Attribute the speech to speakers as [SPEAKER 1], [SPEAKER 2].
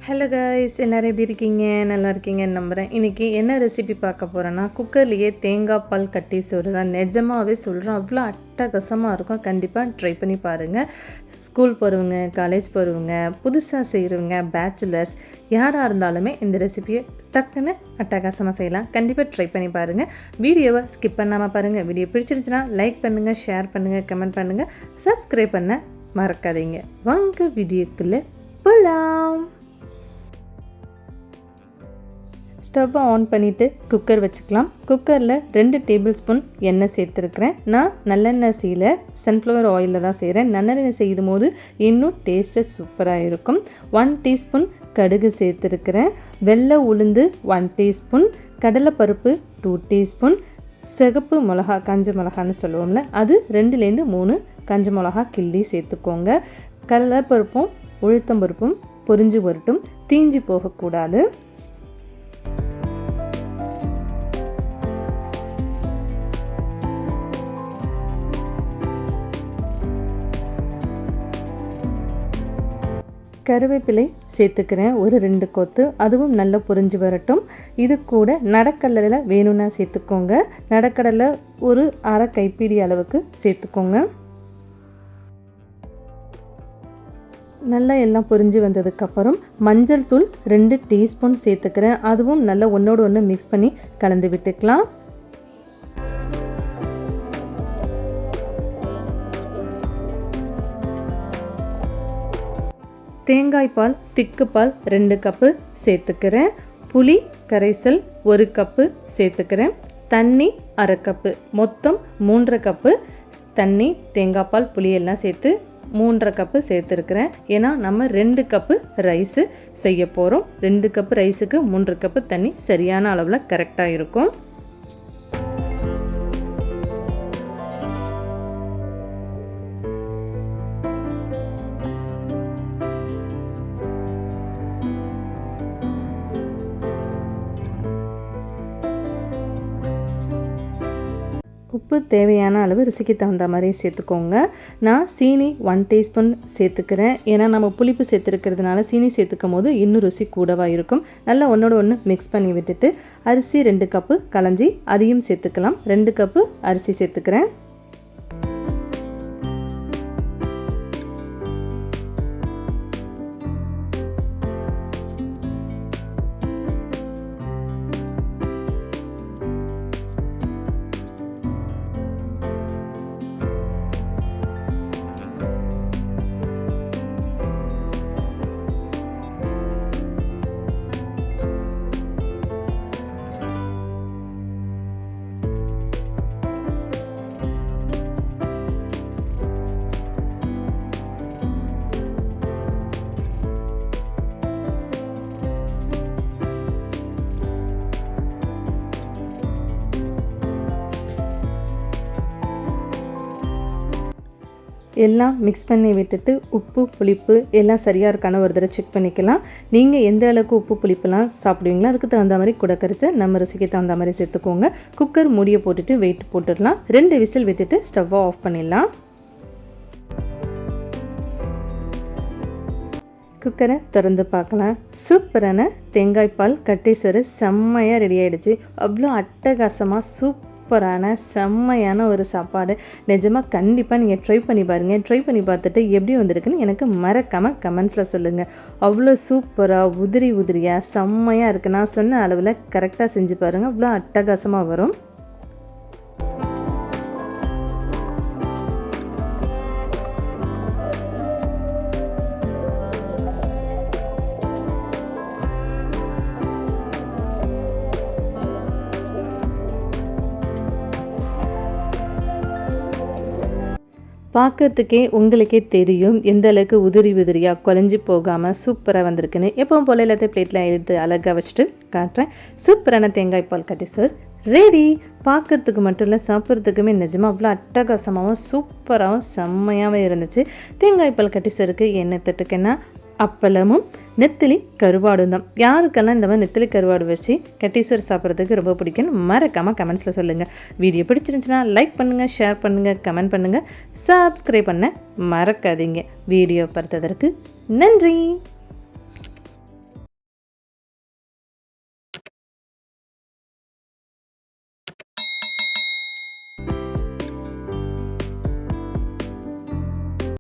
[SPEAKER 1] Hello guys, எல்லோரும் எப்படி இருக்கீங்க? நல்லா இருக்கீங்கன்னு நம்புகிறேன். இன்றைக்கி என்ன ரெசிபி பார்க்க போகிறேன்னா, குக்கர்லேயே தேங்காய் பால் கட்டி சோறு தான். நிஜமாகவே சொல்கிறேன், அவ்வளோ அட்டகாசமாக இருக்கும். கண்டிப்பாக ட்ரை பண்ணி பாருங்கள். ஸ்கூல் போகிறவங்க, காலேஜ் போகிறவங்க, புதுசாக செய்கிறவங்க, பேச்சுலர்ஸ் யாராக இருந்தாலுமே இந்த ரெசிபியை டக்குன்னு அட்டகாசமாக செய்யலாம். கண்டிப்பாக ட்ரை பண்ணி பாருங்கள். வீடியோவை ஸ்கிப் பண்ணாமல் பாருங்கள். வீடியோ பிடிச்சிருந்துச்சுன்னா லைக் பண்ணுங்கள், ஷேர் பண்ணுங்கள், கமெண்ட் பண்ணுங்கள், சப்ஸ்கிரைப் பண்ண மறக்காதீங்க. வாங்க வீடியோக்குள்ளே போகலாம். ஸ்டவ்வை ஆன் பண்ணிவிட்டு குக்கர் வச்சுக்கலாம். குக்கரில் 2 டேபிள் ஸ்பூன் எண்ணெய் சேர்த்துருக்குறேன். நான் நல்லெண்ணெய் செய்யல, சன்ஃப்ளவர் ஆயிலில் தான் செய்கிறேன். நல்லெண்ணெய் செய்யும் போது இன்னும் டேஸ்ட்டு சூப்பராக இருக்கும். 1 டீஸ்பூன் கடுகு சேர்த்துருக்குறேன். வெள்ளை உளுந்து 1 டீஸ்பூன், கடலைப்பருப்பு 2 டீஸ்பூன், சிகப்பு மிளகா, காஞ்ச மிளகான்னு சொல்லுவோம்ல, அது 2லேருந்து 3 காஞ்ச மிளகா கிள்ளி சேர்த்துக்கோங்க. கடலைப்பருப்பும் உளுத்தம்பருப்பும் பொரிஞ்சு வரட்டும், தீஞ்சு போகக்கூடாது. கருவேப்பிலை சேர்த்துக்கிறேன், ஒரு 2 கொத்து, அதுவும் நல்லா பொரிஞ்சு வரட்டும். இது கூட நடக்கடலை வேணும்னா சேர்த்துக்கோங்க. நடக்கடலை ஒரு அரை கைப்பிடி அளவுக்கு சேர்த்துக்கோங்க. நல்லா எல்லாம் பொரிஞ்சு வந்ததுக்கப்புறம் மஞ்சள் தூள் 2 டீஸ்பூன் சேர்த்துக்கிறேன். அதுவும் நல்லா ஒன்றோடு ஒன்று மிக்ஸ் பண்ணி கலந்து விட்டுக்கலாம். தேங்காய் பால், திக்கு பால் 2 கப்பு சேர்த்துக்கிறேன். புளி கரைசல் 1 கப்பு சேர்த்துக்கிறேன். தண்ணி அரை கப்பு, மொத்தம் 3 கப்பு தண்ணி, தேங்காய் பால், புளியெல்லாம் சேர்த்து 3 கப்பு சேர்த்துருக்குறேன். ஏன்னா நம்ம 2 கப்பு ரைஸு செய்ய போகிறோம். 2 கப்பு ரைஸுக்கு 3 கப்பு தண்ணி சரியான அளவில் கரெக்டாக இருக்கும். உப்பு தேவையான அளவு ருசிக்கு தகுந்த மாதிரி சேர்த்துக்கோங்க. நான் சீனி 1 டீஸ்பூன் சேர்த்துக்கிறேன். ஏன்னா நம்ம புளிப்பு சேர்த்துருக்கிறதுனால சீனி சேர்த்துக்கும் போது இன்னும் ருசி கூடவாக இருக்கும். நல்லா ஒன்றோட ஒன்று மிக்ஸ் பண்ணி விட்டுட்டு அரிசி 2 கப்பு களைஞ்சி அதையும் சேர்த்துக்கலாம். 2 கப்பு அரிசி சேர்த்துக்கிறேன். எல்லாம் மிக்ஸ் பண்ணி விட்டுட்டு உப்பு புளிப்பு எல்லாம் சரியாக இருக்கான ஒரு தடவை செக் பண்ணிக்கலாம். நீங்கள் எந்த அளவுக்கு உப்பு புளிப்புலாம் சாப்பிடுவீங்களோ அதுக்கு தகுந்த மாதிரி கூட கரைச்சி நம்ம ருசிக்கு தகுந்த மாதிரி சேர்த்துக்கோங்க. குக்கர் மூடியை போட்டுட்டு வெயிட் போட்டுடலாம். 2 விசில் விட்டுட்டு ஸ்டவ்வை ஆஃப் பண்ணிடலாம். குக்கரை திறந்து பார்க்கலாம். சூப்பரான தேங்காய் பால் கட்டி சோறு செம்மையாக ரெடி ஆகிடுச்சு. அவ்வளோ அட்டகாசமாக சூப்பரான செம்மையான ஒரு சாப்பாடு. நிஜமாக கண்டிப்பாக நீங்கள் ட்ரை பண்ணி பாருங்கள். ட்ரை பண்ணி பார்த்துட்டு எப்படி வந்திருக்குன்னு எனக்கு மறக்காமல் கமெண்ட்ஸில் சொல்லுங்கள். அவ்வளோ சூப்பராக உதிரி உதிரியாக செம்மையாக இருக்குது. நான் சொன்ன அளவில் கரெக்டாக செஞ்சு பாருங்கள், அவ்வளோ அட்டகாசமாக வரும். பார்க்கறதுக்கே உங்களுக்கே தெரியும் எந்த அளவுக்கு உதிரி உதிரியாக குழஞ்சி போகாமல் சூப்பராக வந்திருக்குன்னு. எப்பவும் போல் எல்லாத்தையும் பிளேட்டில் எடுத்து அழகாக வச்சுட்டு காட்டுறேன். சூப்பரான தேங்காய் பால் கட்டி சோறு ரெடி. பார்க்குறதுக்கு மட்டும் இல்லை, சாப்பிட்றதுக்குமே நிஜமாக அவ்வளோ அட்டகாசமாகவும் சூப்பராகவும் செம்மையாகவும் இருந்துச்சு. தேங்காய் பால் கட்டி சோறுக்கு என்ன தொட்டுக்கன்னா அப்பளமும் நெத்திலி கருவாடும் தான். யாருக்கெல்லாம் இந்த மாதிரி நெத்திலி கருவாடு வச்சு கட்டிசோறு சாப்பிட்றதுக்கு ரொம்ப பிடிக்கும்னு மறக்காமல் கமெண்ட்ஸில் சொல்லுங்கள். வீடியோ பிடிச்சிருந்துச்சுன்னா லைக் பண்ணுங்கள், ஷேர் பண்ணுங்கள், கமெண்ட் பண்ணுங்கள், சப்ஸ்கிரைப் பண்ண மறக்காதீங்க. வீடியோ பார்த்ததற்கு நன்றி.